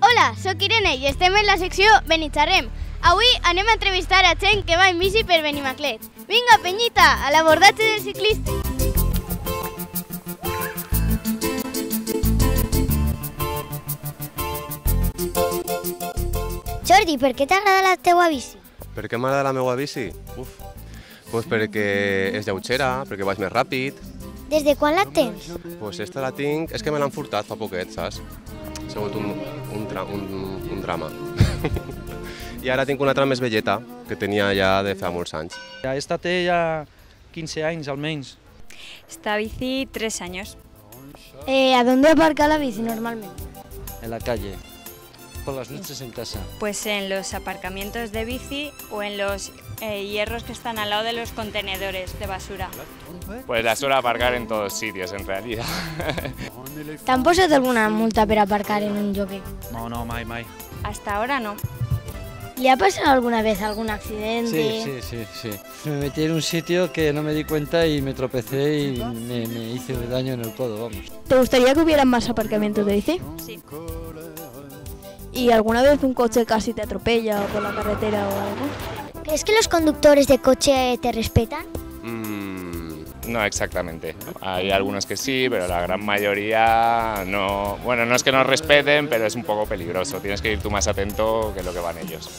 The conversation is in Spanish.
Hola, sóc Irene i estem en la secció Benitxarrem. Avui anem a entrevistar a gent que va en bici per Benimaclet. Vinga, Penyita, a l'abordatge del ciclista. Jordi, per què t'agrada la teua bici? Per què m'agrada la meva bici? Pues perquè és lleugera, perquè vaig més ràpid. Des de quan la tens? Pues esta la tinc, és que me l'han furtat fa poquet, saps? Ha sigut un drama. I ara tinc una altra més velleta, que tenia ja de fa molts anys. Esta té ja 15 anys almenys. Esta bici 3 años. ¿A dónde aparca la bici normalmente? En la calle, por las noches en casa. Pues en los aparcamientos de bici o en los hierros que están al lado de los contenedores de basura. Pues la suelo aparcar en todos sitios, en realidad. ¿T'han posat alguna multa per aparcar en un jockey? No, mai. Hasta ahora no. ¿Le ha pasado alguna vez algún accidente? Sí. Me metí en un sitio que no me di cuenta y me tropecé y me hice daño en el codo, vamos. ¿Te gustaría que hubieran más aparcamientos de bici? Sí. ¿Y alguna vez un coche casi te atropella por la carretera o algo? ¿Crees que los conductores de coche te respetan? No exactamente. Hay algunos que sí, pero la gran mayoría no. Bueno, no es que nos respeten, pero es un poco peligroso. Tienes que ir tú más atento que lo que van ellos.